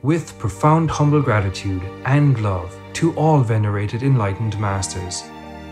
with profound humble gratitude and love to all venerated enlightened masters.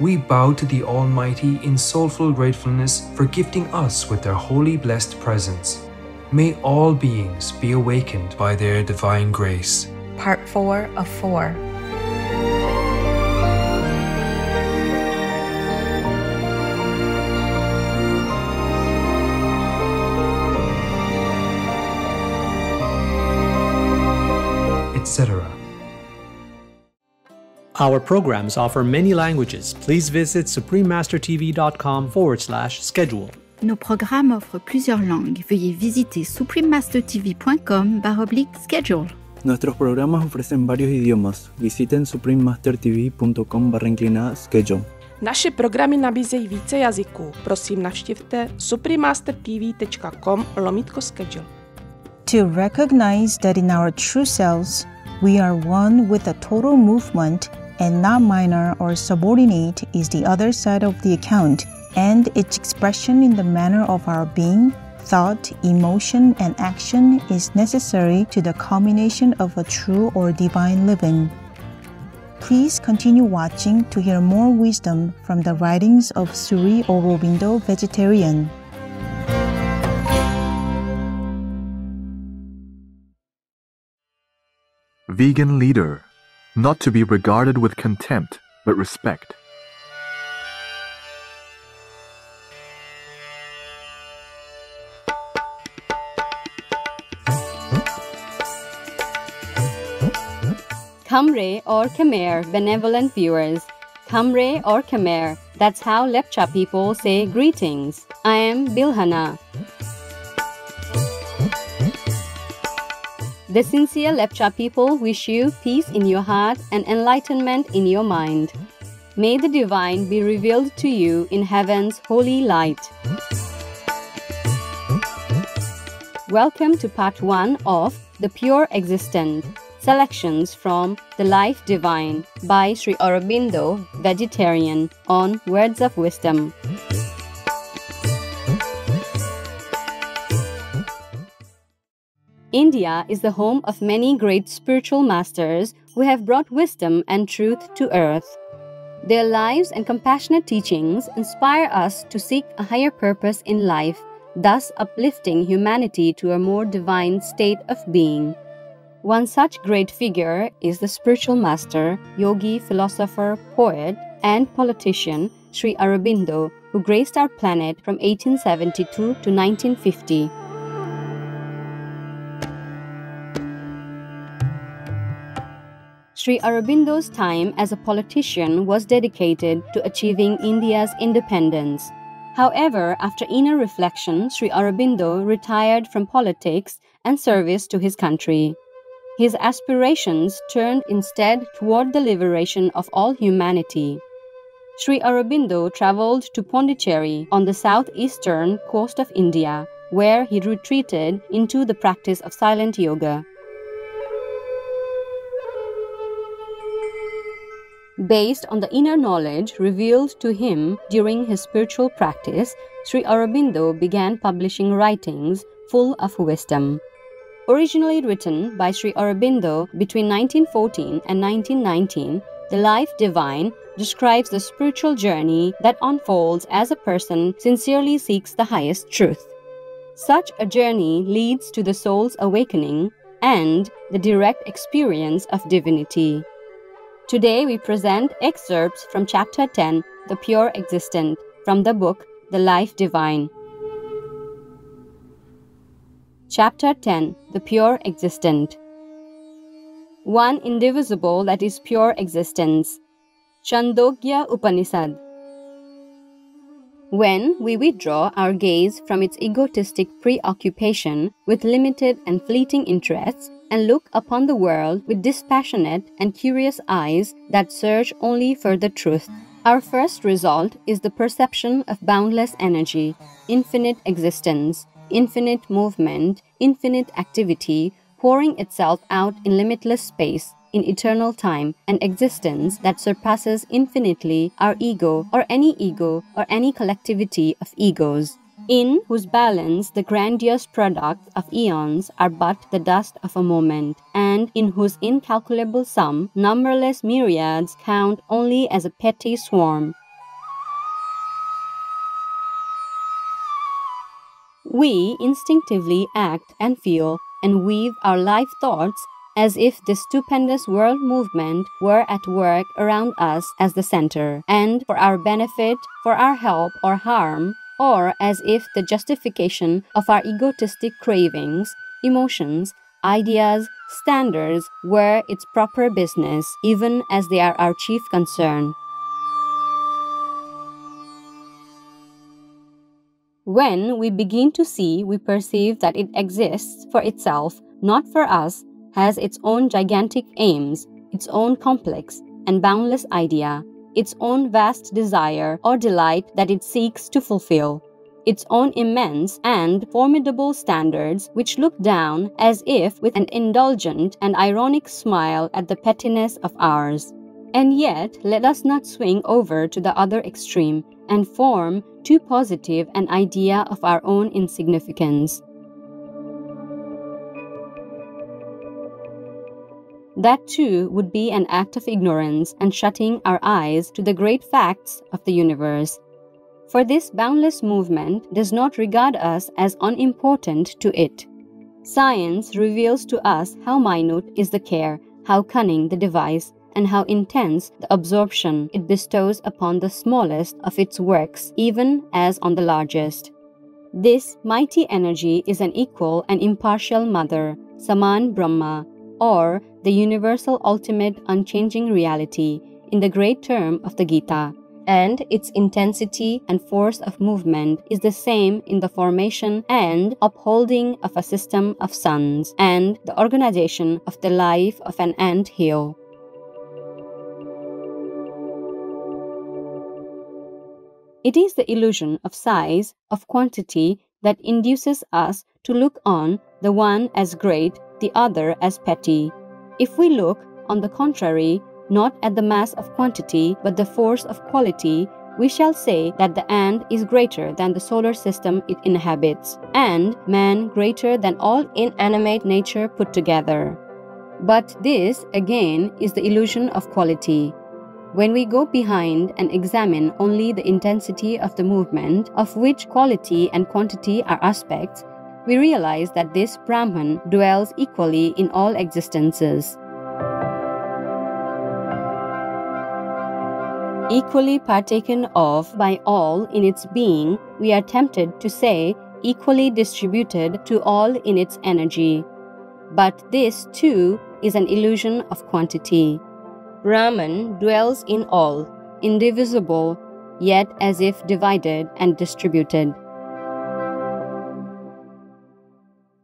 We bow to the Almighty in soulful gratefulness for gifting us with their holy blessed presence. May all beings be awakened by their divine grace. Part 4 of 4. Etc. Our programs offer many languages. Please visit suprememastertv.com/schedule. Nos programmes offrent plusieurs langues. Veuillez visiter suprememastertv.com/schedule. Nuestros programas ofrecen varios idiomas. Visiten suprememastertv.com/schedule. Naše programy nabízejí více jazyků. Prosím, navštivte suprememastertv.com/schedule. To recognize that in our true selves, we are one with the total movement and not minor or subordinate is the other side of the account, and its expression in the manner of our being, thought, emotion, and action is necessary to the culmination of a true or divine living. Please continue watching to hear more wisdom from the writings of Sri Aurobindo, vegetarian. Vegan leader, not to be regarded with contempt, but respect. Kamre or Khmer, benevolent viewers. Kamre or Khmer, that's how Lepcha people say greetings. I am Bilhana. The sincere Lepcha people wish you peace in your heart and enlightenment in your mind. May the divine be revealed to you in heaven's holy light. Welcome to part 1 of The Pure Existent. Selections from The Life Divine by Sri Aurobindo, vegetarian, on Words of Wisdom. India is the home of many great spiritual masters who have brought wisdom and truth to earth. Their lives and compassionate teachings inspire us to seek a higher purpose in life, thus uplifting humanity to a more divine state of being. One such great figure is the spiritual master, yogi, philosopher, poet, and politician Sri Aurobindo, who graced our planet from 1872 to 1950. Sri Aurobindo's time as a politician was dedicated to achieving India's independence. However, after inner reflection, Sri Aurobindo retired from politics and service to his country. His aspirations turned instead toward the liberation of all humanity. Sri Aurobindo traveled to Pondicherry on the southeastern coast of India, where he retreated into the practice of silent yoga. Based on the inner knowledge revealed to him during his spiritual practice, Sri Aurobindo began publishing writings full of wisdom. Originally written by Sri Aurobindo between 1914 and 1919, The Life Divine describes the spiritual journey that unfolds as a person sincerely seeks the highest truth. Such a journey leads to the soul's awakening and the direct experience of divinity. Today we present excerpts from Chapter 10, The Pure Existent, from the book The Life Divine. Chapter 10, The Pure Existent. One indivisible that is pure existence. Chandogya Upanishad. When we withdraw our gaze from its egotistic preoccupation with limited and fleeting interests and look upon the world with dispassionate and curious eyes that search only for the truth, our first result is the perception of boundless energy, infinite existence, infinite movement, infinite activity, pouring itself out in limitless space, in eternal time, and existence that surpasses infinitely our ego or any collectivity of egos. in whose balance the grandiose products of eons are but the dust of a moment, and in whose incalculable sum numberless myriads count only as a petty swarm. We instinctively act and feel and weave our life thoughts as if this stupendous world movement were at work around us as the center, and for our benefit, for our help or harm, or as if the justification of our egotistic cravings, emotions, ideas, standards were its proper business, even as they are our chief concern. When we begin to see, we perceive that it exists for itself, not for us, has its own gigantic aims, its own complex and boundless idea, its own vast desire or delight that it seeks to fulfill, its own immense and formidable standards which look down as if with an indulgent and ironic smile at the pettiness of ours. And yet, let us not swing over to the other extreme and form too positive an idea of our own insignificance. That too would be an act of ignorance and shutting our eyes to the great facts of the universe. For this boundless movement does not regard us as unimportant to it. Science reveals to us how minute is the care, how cunning the device, and how intense the absorption it bestows upon the smallest of its works, even as on the largest. This mighty energy is an equal and impartial mother, Saman Brahma, or the universal ultimate unchanging reality in the great term of the Gita, and its intensity and force of movement is the same in the formation and upholding of a system of suns and the organization of the life of an ant hill. It is the illusion of size, of quantity, that induces us to look on the one as great, the other as petty. If we look, on the contrary, not at the mass of quantity, but the force of quality, we shall say that the ant is greater than the solar system it inhabits, and man greater than all inanimate nature put together. But this, again, is the illusion of quality. When we go behind and examine only the intensity of the movement, of which quality and quantity are aspects, we realize that this Brahman dwells equally in all existences. Equally partaken of by all in its being, we are tempted to say equally distributed to all in its energy. But this, too, is an illusion of quantity. Brahman dwells in all, indivisible, yet as if divided and distributed.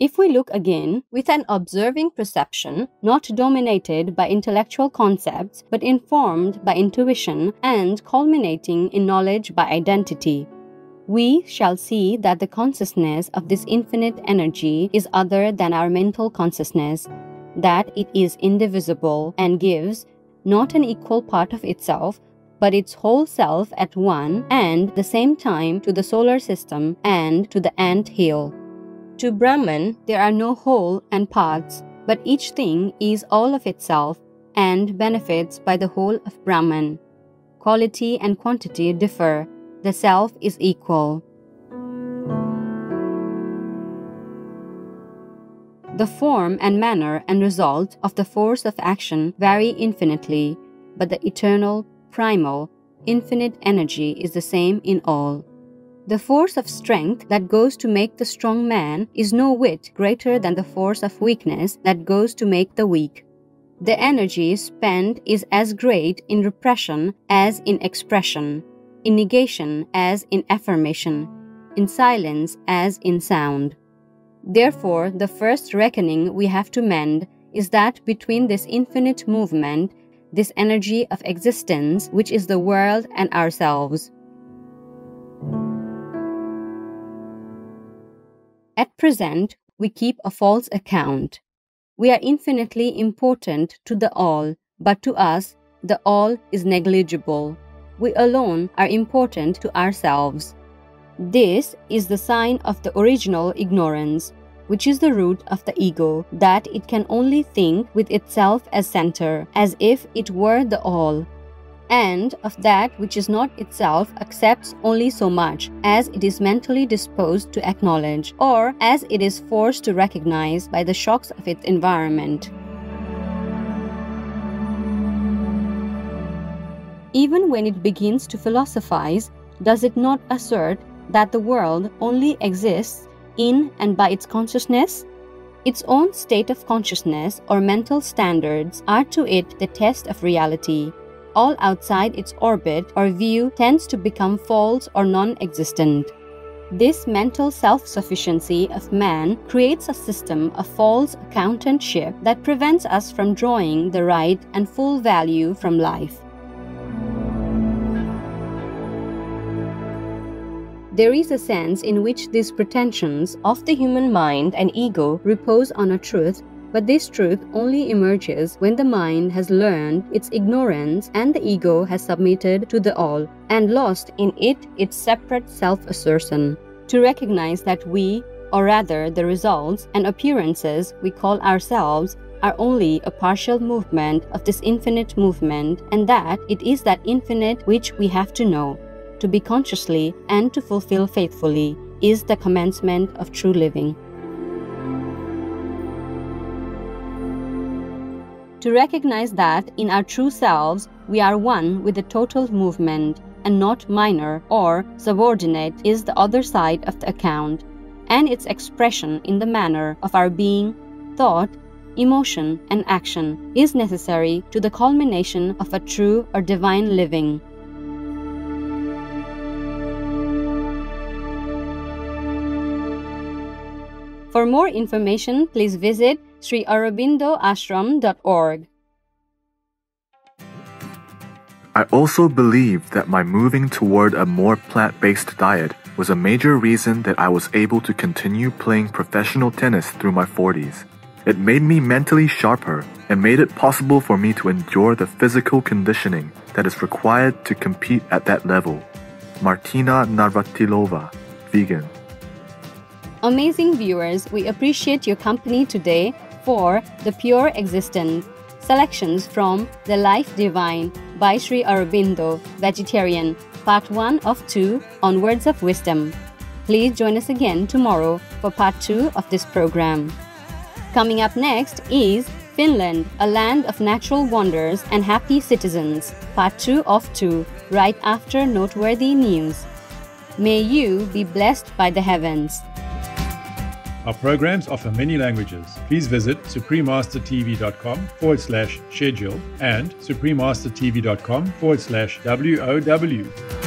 If we look again with an observing perception, not dominated by intellectual concepts, but informed by intuition and culminating in knowledge by identity, we shall see that the consciousness of this infinite energy is other than our mental consciousness, that it is indivisible and gives not an equal part of itself, but its whole self at one and the same time to the solar system and to the ant hill. To Brahman, there are no whole and parts, but each thing is all of itself and benefits by the whole of Brahman. Quality and quantity differ, the self is equal. The form and manner and result of the force of action vary infinitely, but the eternal, primal, infinite energy is the same in all. The force of strength that goes to make the strong man is no whit greater than the force of weakness that goes to make the weak. The energy spent is as great in repression as in expression, in negation as in affirmation, in silence as in sound. Therefore, the first reckoning we have to mend is that between this infinite movement, this energy of existence, which is the world and ourselves. At present, we keep a false account. We are infinitely important to the all, but to us, the all is negligible. We alone are important to ourselves. This is the sign of the original ignorance, which is the root of the ego, that it can only think with itself as center, as if it were the all, and of that which is not itself accepts only so much as it is mentally disposed to acknowledge, or as it is forced to recognize by the shocks of its environment. Even when it begins to philosophize, does it not assert that the world only exists in and by its consciousness? Its own state of consciousness or mental standards are to it the test of reality. All outside its orbit or view tends to become false or non-existent. This mental self-sufficiency of man creates a system of false accountantship that prevents us from drawing the right and full value from life. There is a sense in which these pretensions of the human mind and ego repose on a truth, but this truth only emerges when the mind has learned its ignorance and the ego has submitted to the all and lost in it its separate self-assertion. To recognize that we, or rather the results and appearances we call ourselves, are only a partial movement of this infinite movement, and that it is that infinite which we have to know, to be consciously and to fulfill faithfully, is the commencement of true living. To recognize that in our true selves we are one with the total movement and not minor or subordinate is the other side of the account, and its expression in the manner of our being, thought, emotion, and action is necessary to the culmination of a true or divine living. For more information, please visit Sri Aurobindo-ashram.org. I also believe that my moving toward a more plant-based diet was a major reason that I was able to continue playing professional tennis through my 40s. It made me mentally sharper and made it possible for me to endure the physical conditioning that is required to compete at that level. Martina Navratilova, vegan. Amazing viewers, we appreciate your company today for The Pure Existent. Selections from The Life Divine by Sri Aurobindo, Vegetarian, Part 1 of 2 on Words of Wisdom. Please join us again tomorrow for Part 2 of this program. Coming up next is Finland, a land of natural wonders and happy citizens, Part 2 of 2, right after noteworthy news. May you be blessed by the heavens. Our programs offer many languages. Please visit suprememastertv.com/schedule and suprememastertv.com/WOW.